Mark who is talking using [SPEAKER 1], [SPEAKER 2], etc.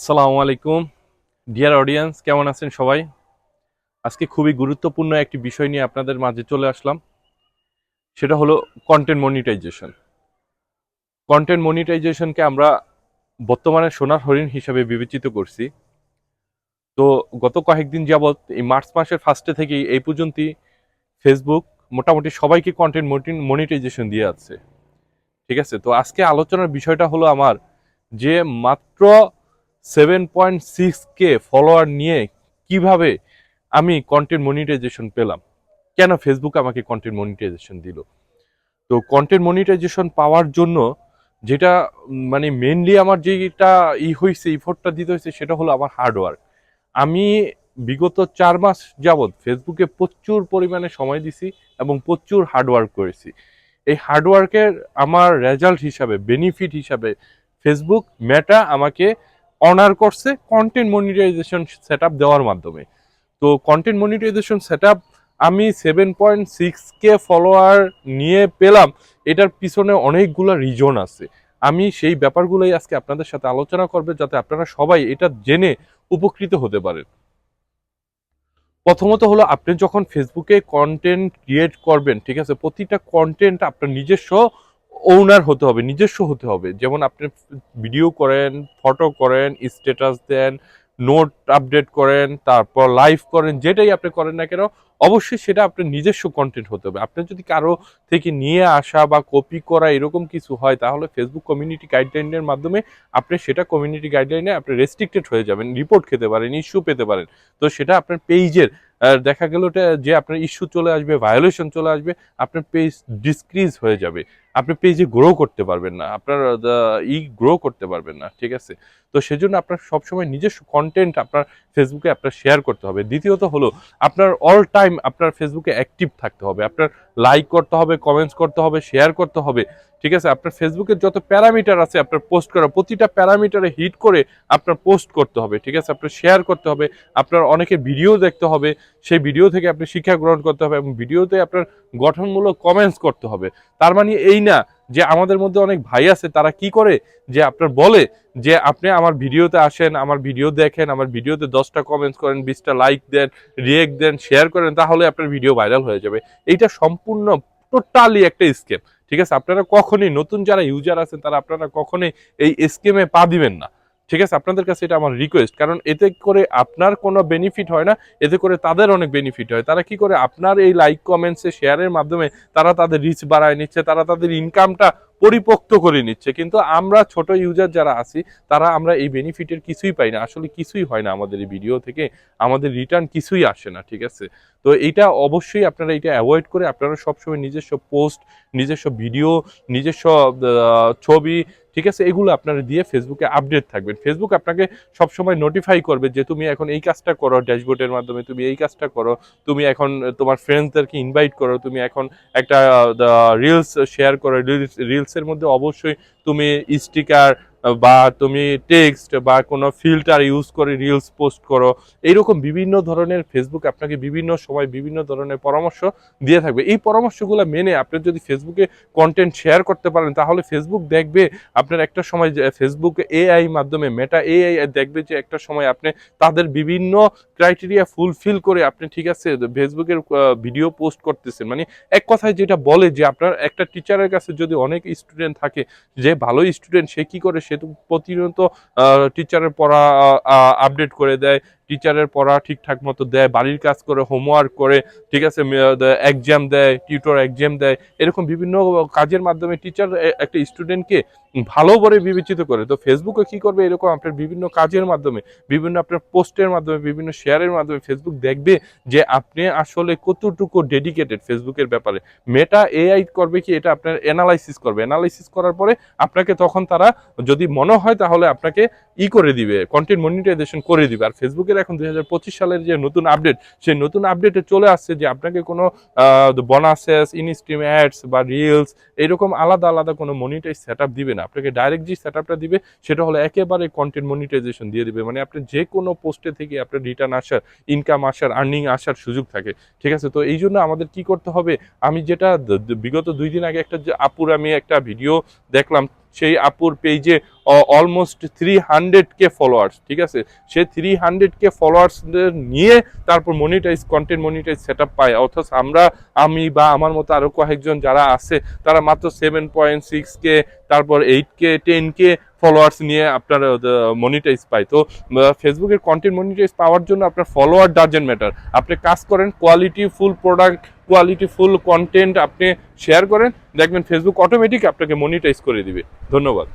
[SPEAKER 1] আসসালামু আলাইকুম dear audience, কেমন আছেন সবাই? আজকে খুবই গুরুত্বপূর্ণ একটি বিষয় নিয়ে আপনাদের মাঝে চলে আসলাম। সেটা হলো কন্টেন্ট মনিটাইজেশন। কন্টেন্ট মনিটাইজেশনকে আমরা বর্তমানে সোনার হরিণ হিসাবে বিবেচিত করছি। তো গত কয়েকদিন যাবৎ এই মার্চ মাসের ফার্স্টে থেকেই এই পর্যন্তই ফেসবুক মোটামুটি সবাইকে কন্টেন্ট মনিটাইজেশন দিয়ে আছে। ঠিক আছে, তো আজকে আলোচনার বিষয়টা হলো আমার যে মাত্র 7.6K ফলোয়ার নিয়ে কিভাবে আমি কন্টেন্ট মনিটাইজেশন পেলাম, কেন ফেসবুক আমাকে কন্টেন্ট মনিটাইজেশন দিল। তো কন্টেন্ট মনিটাইজেশন পাওয়ার জন্য যেটা মানে মেইনলি আমার যেটা হয়েছে, ইফোর্টটা দিতে হয়েছে, সেটা হলো আমার হার্ডওয়ার্ক। আমি বিগত 4 মাস যাবৎ ফেসবুকে প্রচুর পরিমাণে সময় দিছি এবং প্রচুর হার্ডওয়ার্ক করেছি। এই হার্ডওয়ার্কের আমার রেজাল্ট হিসাবে, বেনিফিট হিসাবে ফেসবুক মেটা আমাকে অনার করছে কন্টেন্ট মনিটাইজেশন সেট দেওয়ার মাধ্যমে। তো কন্টেন্ট মনিটাইজেশন সেট আমি 7.6K ফলোয়ার নিয়ে পেলাম। এটার পিছনে অনেকগুলো রিজন আছে। আমি সেই ব্যাপারগুলোই আজকে আপনাদের সাথে আলোচনা করবে, যাতে আপনারা সবাই এটা জেনে উপকৃত হতে পারেন। প্রথমত হলো, আপনি যখন ফেসবুকে কন্টেন্ট ক্রিয়েট করবেন, ঠিক আছে, প্রতিটা কন্টেন্ট আপনার নিজস্ব ওনার হতে হবে, নিজস্ব হতে হবে। যেমন আপনি ভিডিও করেন, ফটো করেন, স্ট্যাটাস দেন, নোট আপডেট করেন, তারপর লাইভ করেন, যেটাই আপনি করেন না কেন, অবশ্যই সেটা আপনার নিজস্ব কন্টেন্ট হতে হবে। আপনি যদি কারো থেকে নিয়ে আসা বা কপি করা এরকম কিছু হয়, তাহলে ফেসবুক কমিউনিটি গাইডলাইনের মাধ্যমে আপনি সেটা কমিউনিটি গাইডলাইনে আপনি রেস্ট্রিক্টেড হয়ে যাবেন, রিপোর্ট খেতে পারেন, ইস্যু পেতে পারেন। তো সেটা আপনার পেজের দেখা গেল যে আপনার ইস্যু চলে আসবে, ভায়োলেশন চলে আসবে, আপনার পেজ ডিসক্রিজ হয়ে যাবে, আপনি পেজে গ্রো করতে পারবেন না, আপনার গ্রো করতে পারবেন না। ঠিক আছে, তো সেজন্য আপনার সবসময় নিজস্ব কন্টেন্ট আপনার ফেসবুকে আপনার শেয়ার করতে হবে। দ্বিতীয়ত হলো, আপনার অল টাইম আপনার ফেসবুকে অ্যাক্টিভ থাকতে হবে, আপনার লাইক করতে হবে, কমেন্টস করতে হবে, শেয়ার করতে হবে। ঠিক আছে, আপনার ফেসবুকের যত প্যারামিটার আছে আপনার পোস্ট করা, প্রতিটা প্যারামিটারে হিট করে আপনার পোস্ট করতে হবে। ঠিক আছে, আপনার শেয়ার করতে হবে, আপনার অনেকে ভিডিও দেখতে হবে, সেই ভিডিও থেকে আপনি শিক্ষা গ্রহণ করতে হবে, এবং ভিডিওতে আপনার গঠনমূলক কমেন্টস করতে হবে। তার মানে এই না যে আমাদের মধ্যে অনেক ভাই আছে তারা কি করে, যে আপনার বলে যে আপনি আমার ভিডিওতে আসেন, আমার ভিডিও দেখেন, আমার ভিডিওতে 10টা কমেন্টস করেন, 20টা লাইক দেন, রিয়েক্ট দেন, শেয়ার করেন, তাহলে আপনার ভিডিও ভাইরাল হয়ে যাবে। এইটা সম্পূর্ণ টোটালি একটা স্কেম। ঠিক আছে, আপনারা কখনোই, নতুন যারা ইউজার আছেন তারা আপনারা কখনোই এই স্কেমে পা দিবেন না। ঠিক আছে, আপনাদের কাছে এটা আমার রিকোয়েস্ট, কারণ এতে করে আপনার কোনো বেনিফিট হয় না, এতে করে তাদের অনেক বেনিফিট হয়। তারা কি করে, আপনার এই লাইক কমেন্টসে শেয়ারের মাধ্যমে তারা তাদের রিচ বাড়ায় নিচ্ছে, তারা তাদের ইনকামটা পরিপোক্ত করে নিচ্ছে। কিন্তু আমরা ছোট ইউজার যারা আছি, তারা আমরা এই বেনিফিটের কিছুই পাই না, আসলে কিছুই হয় না আমাদের এই ভিডিও থেকে, আমাদের রিটার্ন কিছুই আসে না। ঠিক আছে, তো এইটা অবশ্যই আপনারা এটা অ্যাভয়েড করে আপনারা সবসময় নিজস্ব পোস্ট, নিজস্ব ভিডিও, নিজস্ব ছবি, ঠিক আছে, এগুলো আপনারা দিয়ে ফেসবুকে আপডেট থাকবেন। ফেসবুক আপনাকে সবসময় নোটিফাই করবে যে তুমি এখন এই কাজটা করো, ড্যাশবোর্ডের মাধ্যমে তুমি এই কাজটা করো, তুমি এখন তোমার ফ্রেন্ডসদেরকে ইনভাইট করো, তুমি এখন একটা রিলস শেয়ার করো, রিলসের মধ্যে অবশ্যই তুমি স্টিকার বা তুমি টেক্সট বা কোনো ফিল্টার ইউজ করে রিলস পোস্ট করো। এইরকম বিভিন্ন ধরনের ফেসবুক আপনাকে বিভিন্ন সময় বিভিন্ন ধরনের পরামর্শ দিয়ে থাকবে। এই পরামর্শগুলো মেনে আপনি যদি ফেসবুকে কন্টেন্ট শেয়ার করতে পারেন, তাহলে ফেসবুক দেখবে আপনার একটা সময়, ফেসবুক এআই মাধ্যমে, মেটা এআই দেখবে যে একটা সময় আপনি তাদের বিভিন্ন ক্রাইটেরিয়া ফুলফিল করে আপনি, ঠিক আছে, ফেসবুকের ভিডিও পোস্ট করতেছেন। মানে এক কথায় যেটা বলে যে আপনার একটা টিচারের কাছে যদি অনেক স্টুডেন্ট থাকে, যে ভালো স্টুডেন্ট সে কি করে, সে তো প্রতিনিয়ত টিচারের পড়া আপডেট করে দেয়, টিচারের পড়া ঠিকঠাক মতো দেয়, বাড়ির কাজ করে, হোমওয়ার্ক করে, ঠিক আছে, এক্সাম দেয়, টিউটর এক্সাম দেয়, এরকম বিভিন্ন কাজের মাধ্যমে টিচার একটা স্টুডেন্টকে ভালো করে বিবেচিত করে। তো ফেসবুকে কি করবে, এরকম আপনার বিভিন্ন কাজের মাধ্যমে, বিভিন্ন আপনার পোস্টের মাধ্যমে, বিভিন্ন শেয়ারের মাধ্যমে ফেসবুক দেখবে যে আপনি আসলে কতটুকু ডেডিকেটেড ফেসবুকের ব্যাপারে। মেটা এআই করবে কি, এটা আপনার অ্যানালাইসিস করবে, অ্যানালাইসিস করার পরে আপনাকে তখন তারা যদি মনে হয় তাহলে আপনাকে করে দিবে, কন্টেন্ট মনিটাইজেশন করে দিবে। আর ফেসবুকের এখন 2025 সালের যে নতুন আপডেট, সেই নতুন আপডেটে চলে আসছে যে আপনাকে কোনো বোনাসেস, ইনস্ট্রিম অ্যাডস বা রিলস এরকম আলাদা আলাদা কোনো মনিটাইজ সেট দিবে না। আপনাকে ডাইরেক্ট যে সেট দিবে সেটা হলো একেবারে কন্টেন্ট মনিটাইজেশন দিয়ে দিবে। মানে আপনি যে কোনো পোস্টে থেকে আপনার রিটার্ন আসার, ইনকাম আসার, আর্নিং আসার সুযোগ থাকে। ঠিক আছে, তো এই জন্য আমাদের কি করতে হবে, আমি যেটা বিগত 2 দিন আগে একটা আপুর আমি একটা ভিডিও দেখলাম, সেই আপুর পেজে অলমোস্ট 300K ফলোয়ার্স, ঠিক আছে? সে 300K ফলোয়ার্স নিয়ে তারপর কন্টেন্ট মনিটাইজ সেট আপ পায়, অথচ আমি বা আমার মতো আরো কয়েকজন যারা আছে তারা মাত্র 7.6K, তারপর 8K, 10K ফলোয়ার্স নিয়ে আপনার মনিটাইজ পায়। তো ফেসবুকের কন্টেন্ট মনিটাইজ পাওয়ার জন্য আপনার ফলোয়ার ডাজেন্ট ম্যাটার। আপনি কাজ করেন, quality full product, quality full content আপনি শেয়ার করেন, দেখবেন ফেসবুক অটোমেটিক আপনাকে মনিটাইজ করে দিবে। ধন্যবাদ।